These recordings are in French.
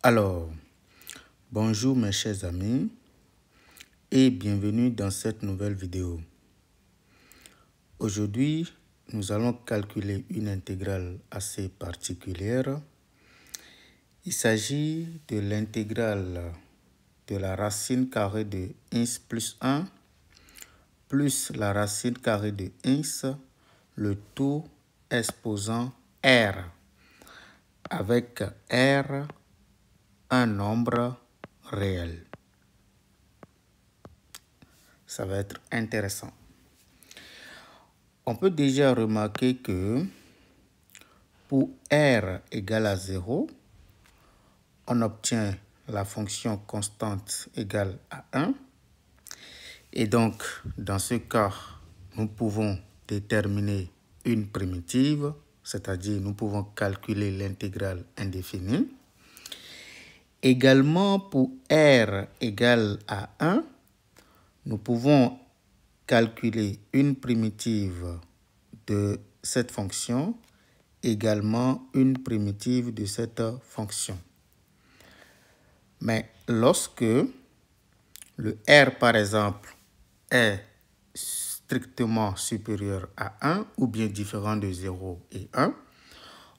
Alors, bonjour mes chers amis et bienvenue dans cette nouvelle vidéo. Aujourd'hui, nous allons calculer une intégrale assez particulière. Il s'agit de l'intégrale de la racine carrée de x plus 1 plus la racine carrée de x, le tout exposant r, avec r un nombre réel. Ça va être intéressant. On peut déjà remarquer que pour r égale à 0, on obtient la fonction constante égale à 1. Et donc, dans ce cas, nous pouvons déterminer une primitive, c'est-à-dire nous pouvons calculer l'intégrale indéfinie. Également, pour r égale à 1, nous pouvons calculer une primitive de cette fonction, également une primitive de cette fonction. Mais lorsque le r, par exemple, est strictement supérieur à 1 ou bien différent de 0 et 1,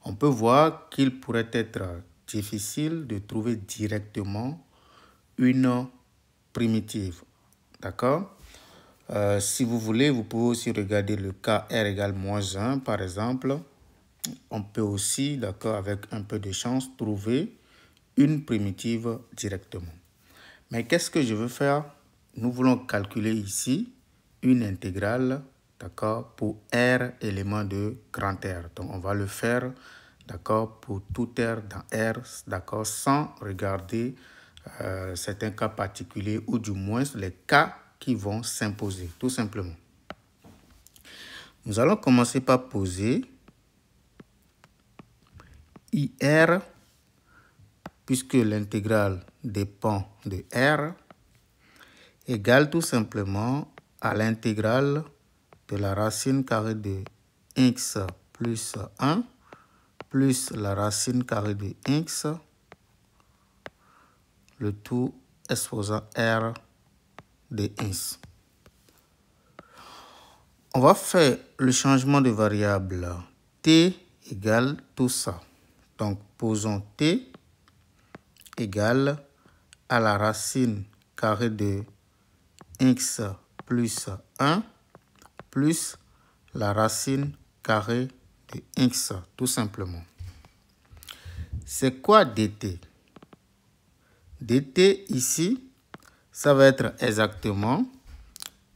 on peut voir qu'il pourrait être difficile de trouver directement une primitive. D'accord? Si vous voulez, vous pouvez aussi regarder le cas r égale moins 1, par exemple. On peut aussi, d'accord, avec un peu de chance, trouver une primitive directement. Mais qu'est-ce que je veux faire? Nous voulons calculer ici une intégrale, d'accord, pour r élément de grand R. Donc, on va le faire, d'accord, pour tout R dans R, d'accord, sans regarder certains cas particuliers ou du moins les cas qui vont s'imposer, tout simplement. Nous allons commencer par poser IR, puisque l'intégrale dépend de R, égale tout simplement à l'intégrale de la racine carrée de x plus 1 plus la racine carrée de x, le tout exposant R de x. On va faire le changement de variable t égale tout ça. Donc, posons t égale à la racine carrée de x plus 1 plus la racine carrée de x, tout simplement. C'est quoi dt? Dt ici, ça va être exactement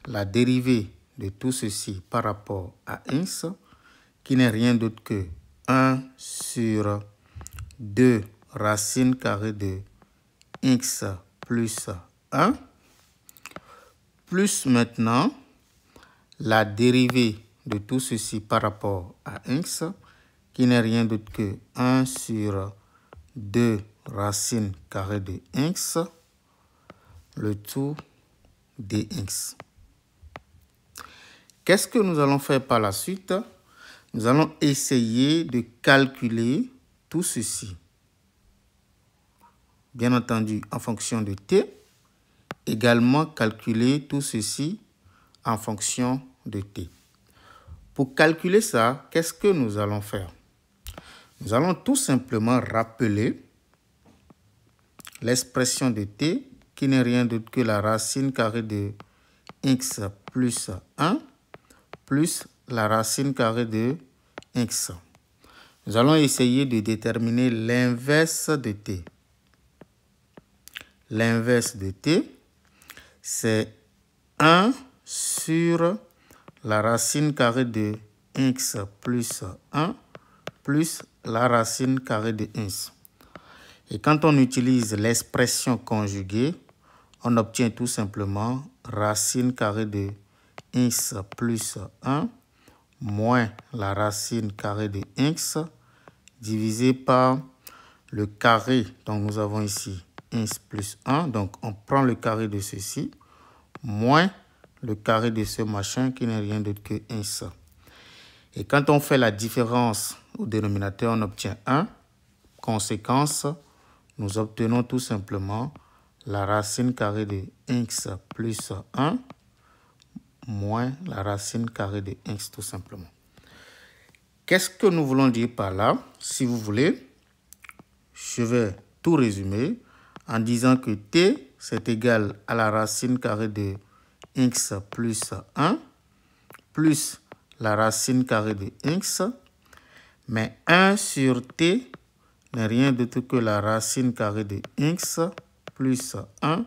la dérivée de tout ceci par rapport à x, qui n'est rien d'autre que 1 sur 2 racine carrée de x plus 1, plus maintenant la dérivée de tout ceci par rapport à x, qui n'est rien d'autre que 1 sur 2 racine carrée de x, le tout dx. Qu'est-ce que nous allons faire par la suite? Nous allons essayer de calculer tout ceci. Bien entendu, en fonction de t, également calculer tout ceci en fonction de t. Pour calculer ça, qu'est-ce que nous allons faire? Nous allons tout simplement rappeler l'expression de t, qui n'est rien d'autre que la racine carrée de x plus 1 plus la racine carrée de x. Nous allons essayer de déterminer l'inverse de t. L'inverse de t, c'est 1 sur la racine carrée de x plus 1 plus la racine carrée de x. Et quand on utilise l'expression conjuguée, on obtient tout simplement racine carrée de x plus 1 moins la racine carrée de x divisé par le carré. Donc, nous avons ici x plus 1. Donc, on prend le carré de ceci moins le carré de ce machin qui n'est rien d'autre que x. Et quand on fait la différence au dénominateur, on obtient 1. Conséquence, nous obtenons tout simplement la racine carrée de x plus 1 moins la racine carrée de x tout simplement. Qu'est-ce que nous voulons dire par là? Si vous voulez, je vais tout résumer en disant que t, c'est égal à la racine carrée de x plus 1 plus la racine carrée de x, mais 1 sur t n'est rien d'autre que la racine carrée de x plus 1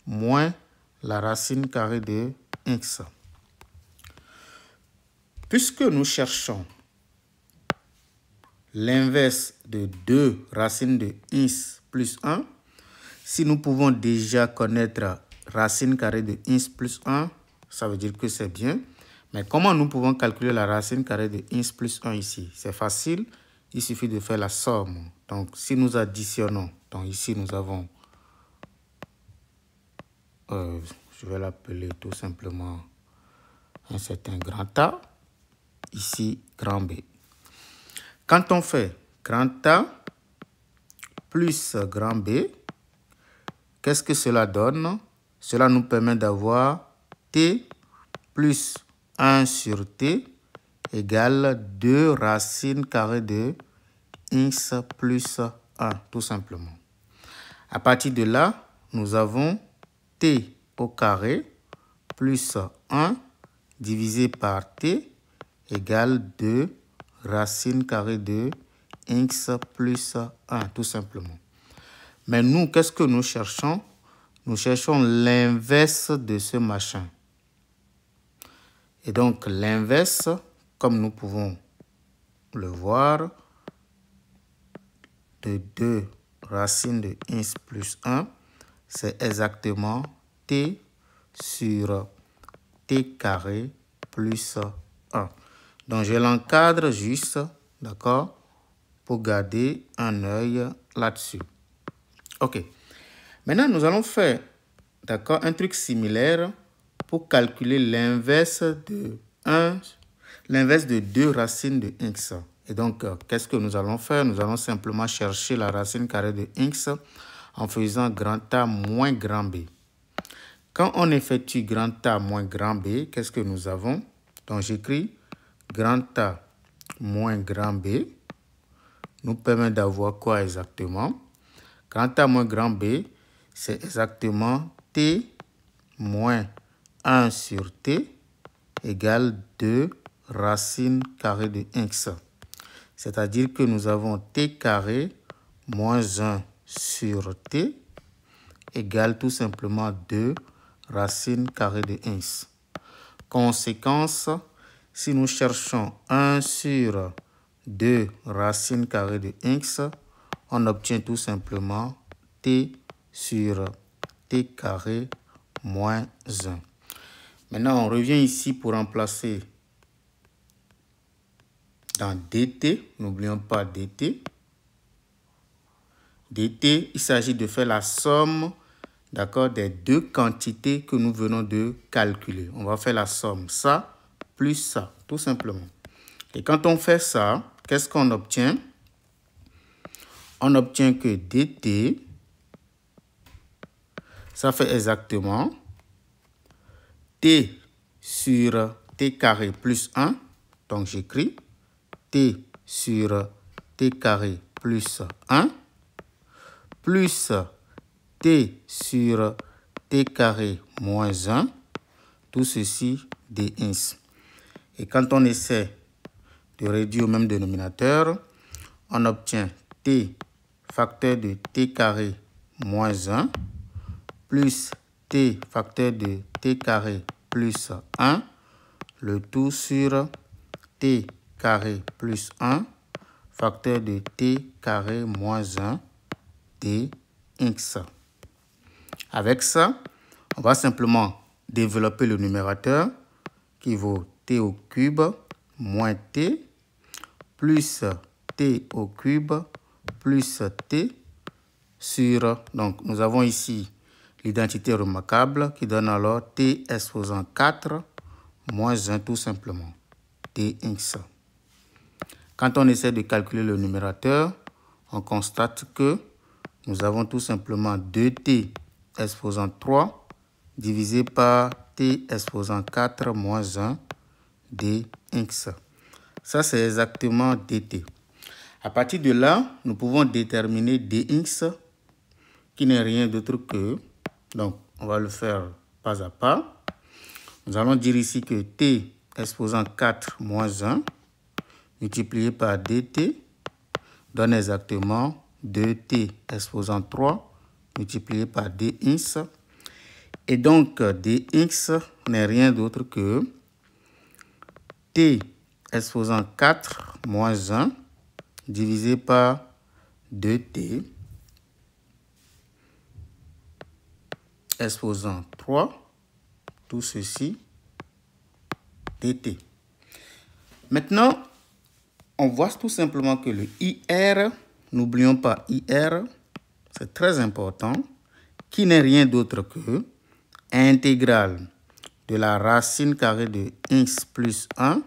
moins la racine carrée de x. Puisque nous cherchons l'inverse de 2 racines de x plus 1, si nous pouvons déjà connaître racine carrée de x plus 1, ça veut dire que c'est bien. Mais comment nous pouvons calculer la racine carrée de x plus 1 ici? C'est facile, il suffit de faire la somme. Donc, si nous additionnons, donc ici nous avons, je vais l'appeler tout simplement un certain grand A, ici grand B. Quand on fait grand A plus grand B, qu'est-ce que cela donne? Cela nous permet d'avoir t plus 1 sur t égale 2 racines carrées de x plus 1, tout simplement. À partir de là, nous avons t au carré plus 1 divisé par t égale 2 racine carrée de x plus 1, tout simplement. Mais nous, qu'est-ce que nous cherchons? Nous cherchons l'inverse de ce machin. Et donc, l'inverse, comme nous pouvons le voir, de 2 racines de x plus 1, c'est exactement t sur t carré plus 1. Donc, je l'encadre juste, d'accord, pour garder un œil là-dessus. OK. Maintenant, nous allons faire, d'accord, un truc similaire pour calculer l'inverse de 2 racines de x. Et donc, qu'est-ce que nous allons faire? Nous allons simplement chercher la racine carrée de x en faisant grand A moins grand B. Quand on effectue grand A moins grand B, qu'est-ce que nous avons? Donc, j'écris grand A moins grand B nous permet d'avoir quoi exactement? Grand A moins grand B, c'est exactement t moins 1 sur t égale 2 racine carrée de x. C'est-à-dire que nous avons t carré moins 1 sur t égale tout simplement 2 racine carrée de x. Conséquence, si nous cherchons 1 sur 2 racine carrée de x, on obtient tout simplement t sur t carré moins 1. Maintenant, on revient ici pour remplacer dans dt. N'oublions pas dt. dt, il s'agit de faire la somme, d'accord, des deux quantités que nous venons de calculer. On va faire la somme ça plus ça, tout simplement. Et quand on fait ça, qu'est-ce qu'on obtient? On obtient que dt, ça fait exactement t sur t carré plus 1. Donc, j'écris t sur t carré plus 1 plus t sur t carré moins 1. Tout ceci dx. Et quand on essaie de réduire au même dénominateur, on obtient t facteur de t carré moins 1 plus t facteur de t carré plus 1, le tout sur t carré plus 1 facteur de t carré moins 1 dx. Avec ça, on va simplement développer le numérateur qui vaut t au cube moins t plus t au cube plus t sur, donc nous avons ici l'identité remarquable qui donne alors t exposant 4 moins 1 tout simplement, dx. Quand on essaie de calculer le numérateur, on constate que nous avons tout simplement 2t exposant 3 divisé par t exposant 4 moins 1 dx. Ça, c'est exactement dt. À partir de là, nous pouvons déterminer dx qui n'est rien d'autre que, donc on va le faire pas à pas. Nous allons dire ici que t exposant 4 moins 1 multiplié par dt donne exactement 2t exposant 3 multiplié par dx. Et donc, dx n'est rien d'autre que t exposant 4 moins 1 divisé par 2t exposant 3, tout ceci, dt. Maintenant, on voit tout simplement que le IR, n'oublions pas IR, c'est très important, qui n'est rien d'autre que intégrale de la racine carrée de x plus 1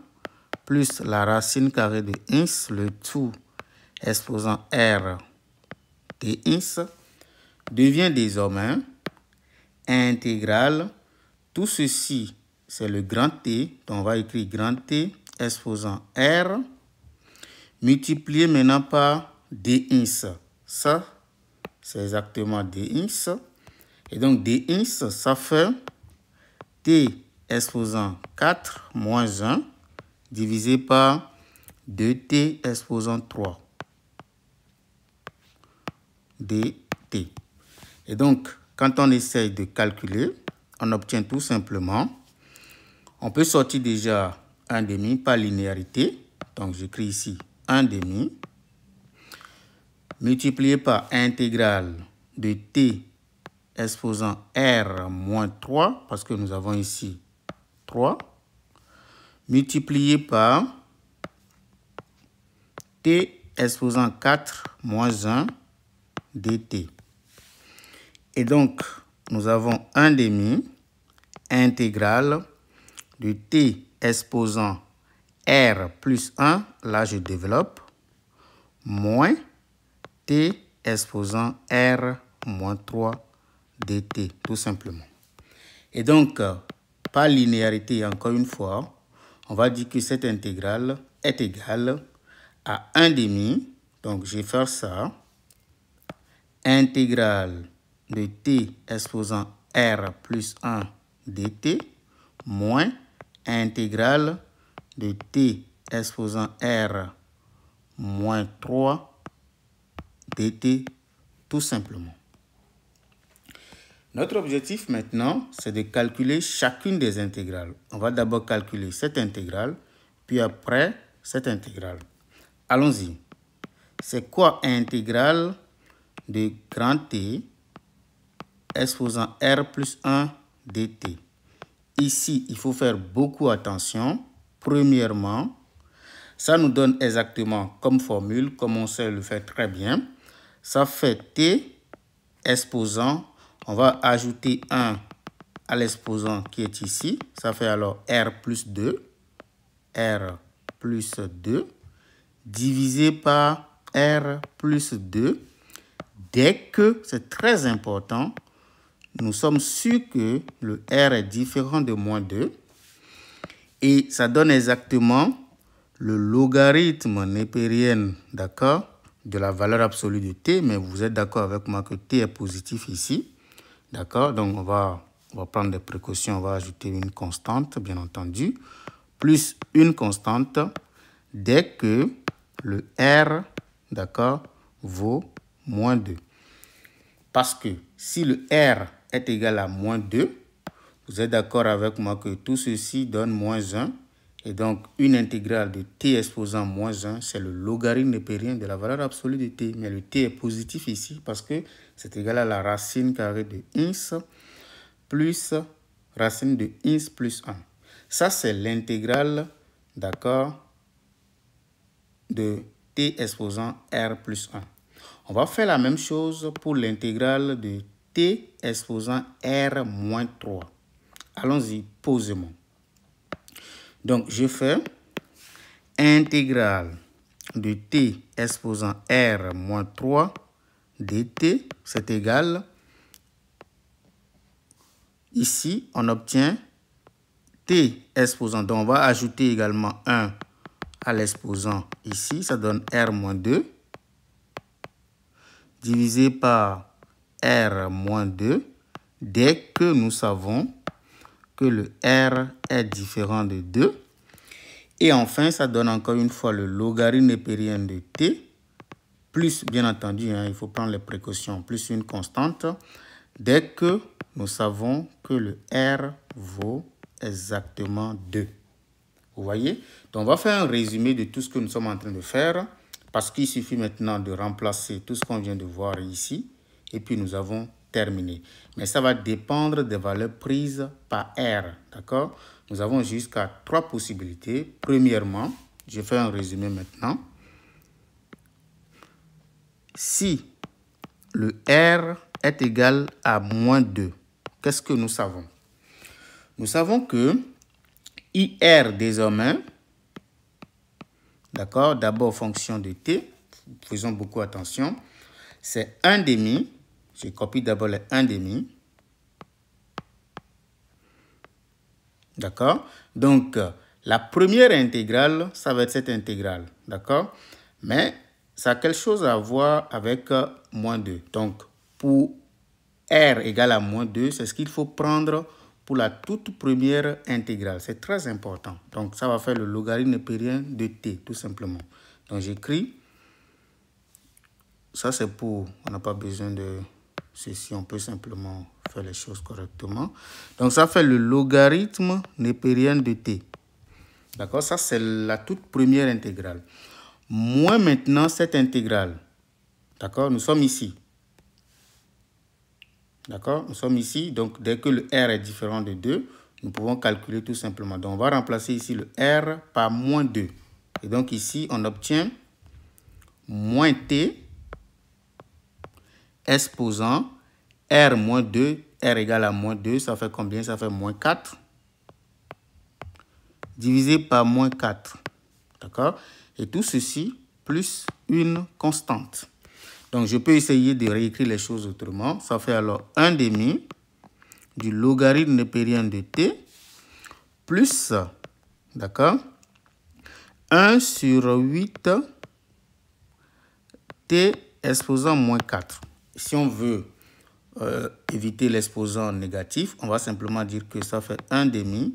plus la racine carrée de x, le tout exposant r dx, devient désormais intégrale. Tout ceci, c'est le grand T, donc on va écrire grand T exposant r, multiplié maintenant par dx. Ça, c'est exactement dx. Et donc dx, ça fait t exposant 4 moins 1 divisé par 2t exposant 3 dt. Et donc, quand on essaye de calculer, on obtient tout simplement, on peut sortir déjà 1 demi par linéarité. Donc, j'écris ici 1 demi multiplié par intégrale de t exposant r moins 3, parce que nous avons ici 3, multiplié par t exposant 4 moins 1 dt. Et donc, nous avons 1 demi intégrale de t exposant r plus 1, là je développe, moins t exposant r moins 3 dt, tout simplement. Et donc, par linéarité, encore une fois, on va dire que cette intégrale est égale à 1 demi, donc je vais faire ça, intégrale de t exposant r plus 1 dt, moins intégrale de t exposant r moins 3 dt, tout simplement. Notre objectif maintenant, c'est de calculer chacune des intégrales. On va d'abord calculer cette intégrale, puis après cette intégrale. Allons-y. C'est quoi intégrale de grand T exposant r plus 1 dt? Ici, il faut faire beaucoup attention. Premièrement, ça nous donne exactement comme formule, comme on sait le faire très bien. Ça fait t exposant, on va ajouter 1 à l'exposant qui est ici. Ça fait alors r plus 2 divisé par r plus 2. Dès que, c'est très important, nous sommes sûrs que le r est différent de moins 2. Et ça donne exactement le logarithme népérien, d'accord, de la valeur absolue de t. Mais vous êtes d'accord avec moi que t est positif ici. D'accord, donc on va prendre des précautions. On va ajouter une constante, bien entendu, plus une constante dès que le r, d'accord, vaut moins 2. Parce que si le r est égal à moins 2, vous êtes d'accord avec moi que tout ceci donne moins 1. Et donc, une intégrale de t exposant moins 1, c'est le logarithme népérien de la valeur absolue de t. Mais le t est positif ici parce que c'est égal à la racine carrée de x plus racine de x plus 1. Ça, c'est l'intégrale, d'accord, de t exposant r plus 1. On va faire la même chose pour l'intégrale de t exposant r moins 3. Allons-y, posément. Donc, je fais intégrale de t exposant r moins 3 dt, c'est égal. Ici, on obtient t exposant. Donc, on va ajouter également 1 à l'exposant ici. Ça donne r moins 2 divisé par r moins 2 dès que nous savons que le r est différent de 2. Et enfin, ça donne encore une fois le logarithme népérien de t, plus, bien entendu, il faut prendre les précautions, plus une constante, dès que nous savons que le r vaut exactement 2. Vous voyez? Donc, on va faire un résumé de tout ce que nous sommes en train de faire, parce qu'il suffit maintenant de remplacer tout ce qu'on vient de voir ici, et puis nous avons terminé. Mais ça va dépendre des valeurs prises par R, d'accord? Nous avons jusqu'à 3 possibilités. Premièrement, je fais un résumé maintenant. Si le R est égal à moins 2, qu'est-ce que nous savons? Nous savons que IR désormais, d'accord, d'abord fonction de t, faisons beaucoup attention, c'est 1 demi, je copie d'abord les 1 demi, d'accord, donc la première intégrale, ça va être cette intégrale, d'accord, mais ça a quelque chose à voir avec moins 2, donc pour r égale à moins 2, c'est ce qu'il faut prendre pour la toute première intégrale. C'est très important. Donc, ça va faire le logarithme népérien de t, tout simplement. Donc, j'écris. Ça, c'est pour... On n'a pas besoin de ceci. On peut simplement faire les choses correctement. Donc, ça fait le logarithme népérien de t. D'accord? Ça, c'est la toute première intégrale. Moins maintenant cette intégrale. D'accord? Nous sommes ici. D'accord? Nous sommes ici, donc dès que le R est différent de 2, nous pouvons calculer tout simplement. Donc, on va remplacer ici le R par moins 2. Et donc, ici, on obtient moins T exposant R moins 2, R égale à moins 2, ça fait combien? Ça fait moins 4, divisé par moins 4. D'accord? Et tout ceci plus une constante. Donc, je peux essayer de réécrire les choses autrement. Ça fait alors 1 demi du logarithme népérien de t plus, d'accord, 1 sur 8 t exposant moins 4. Si on veut éviter l'exposant négatif, on va simplement dire que ça fait 1 demi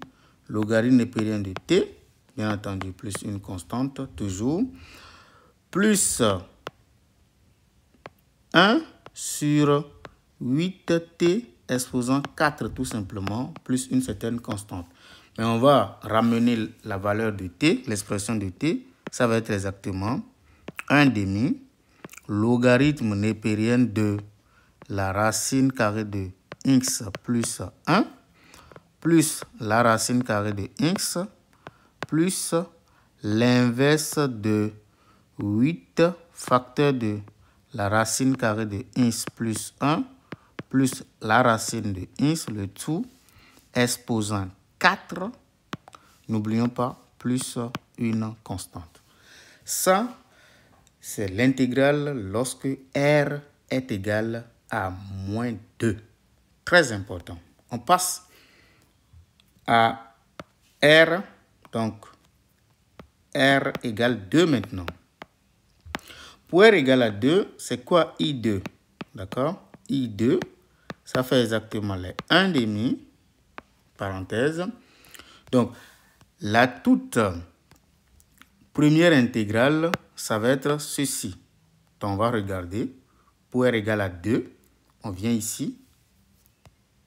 logarithme népérien de t, bien entendu, plus une constante, toujours, plus 1 sur 8t exposant 4 tout simplement, plus une certaine constante. Mais on va ramener la valeur de t, l'expression de t, ça va être exactement 1 demi logarithme népérien de la racine carrée de x plus 1 plus la racine carrée de x plus l'inverse de 8 facteur de la racine carrée de x plus 1 plus la racine de x, le tout exposant 4, n'oublions pas, plus une constante. Ça, c'est l'intégrale lorsque R est égal à moins 2. Très important. On passe à R, donc R égale 2 maintenant. Pour R égale à 2, c'est quoi I2? D'accord? I2, ça fait exactement les 1 demi, parenthèse. Donc, la toute première intégrale, ça va être ceci. Donc, on va regarder. Pour R égale à 2, on vient ici.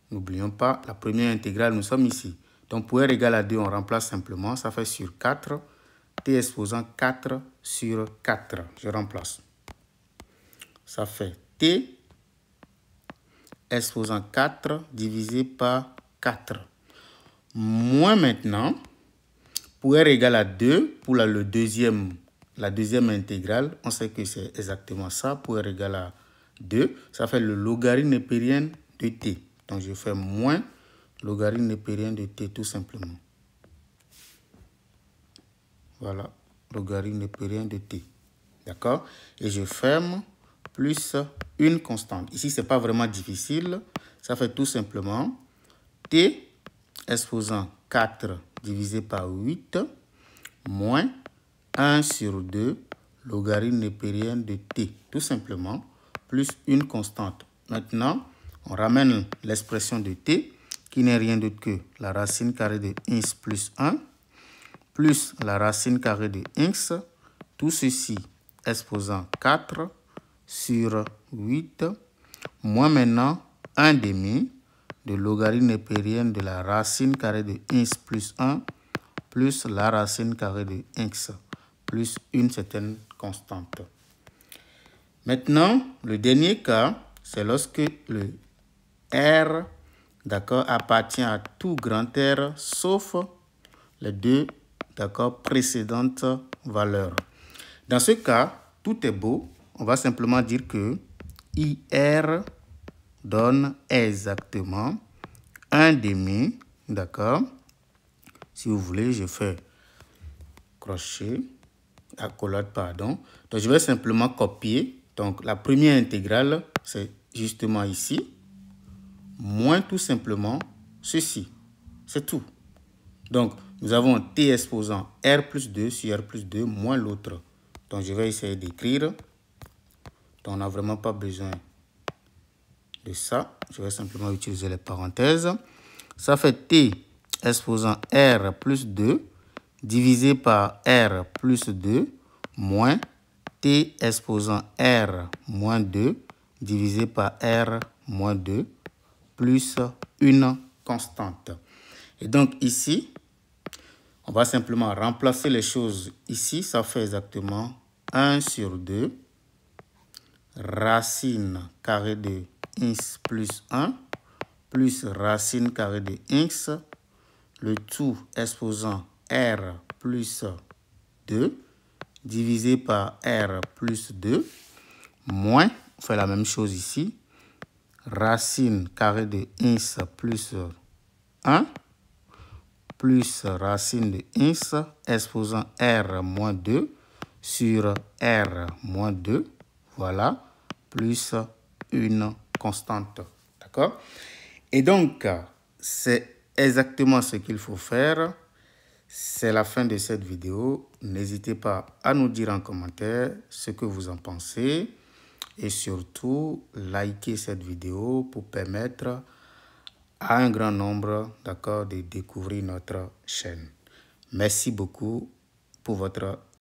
N'oublions pas, la première intégrale, nous sommes ici. Donc, pour R égale à 2, on remplace simplement. Ça fait sur 4. T exposant 4 sur 4. Je remplace. Ça fait T exposant 4 divisé par 4. Moins maintenant, pour R égale à 2, pour la deuxième intégrale, on sait que c'est exactement ça. Pour R égale à 2, ça fait le logarithme népérien de T. Donc, je fais moins logarithme népérien de T tout simplement. Voilà, logarithme népérien de T. D'accord? Et je ferme plus une constante. Ici, ce n'est pas vraiment difficile. Ça fait tout simplement t exposant 4 divisé par 8 moins 1 sur 2 logarithme népérien de t, tout simplement, plus une constante. Maintenant, on ramène l'expression de t, qui n'est rien d'autre que la racine carrée de x plus 1, plus la racine carrée de x, tout ceci exposant 4 sur 8, moins maintenant 1 demi de logarithme népérien de la racine carrée de x plus 1, plus la racine carrée de x, plus une certaine constante. Maintenant, le dernier cas, c'est lorsque le R, d'accord, appartient à tout grand R, sauf les deux, d'accord, précédentes valeurs. Dans ce cas, tout est beau. On va simplement dire que IR donne exactement 1 demi, d'accord. Si vous voulez, je fais crochet, accolade, pardon. Donc, je vais simplement copier. Donc, la première intégrale, c'est justement ici, moins tout simplement ceci. C'est tout. Donc, nous avons t exposant r plus 2 sur r plus 2 moins l'autre. Donc, je vais essayer d'écrire. Donc, on n'a vraiment pas besoin de ça. Je vais simplement utiliser les parenthèses. Ça fait t exposant r plus 2 divisé par r plus 2 moins t exposant r moins 2 divisé par r moins 2 plus une constante. Et donc ici, on va simplement remplacer les choses ici. Ça fait exactement 1 sur 2 racine carrée de x plus 1 plus racine carrée de x, le tout exposant r plus 2 divisé par r plus 2 moins, on fait la même chose ici, racine carrée de x plus 1 plus racine de x exposant r moins 2 sur r moins 2, voilà, plus une constante. D'accord? Et donc, c'est exactement ce qu'il faut faire. C'est la fin de cette vidéo. N'hésitez pas à nous dire en commentaire ce que vous en pensez. Et surtout, likez cette vidéo pour permettre à un grand nombre, d'accord, de découvrir notre chaîne. Merci beaucoup pour votre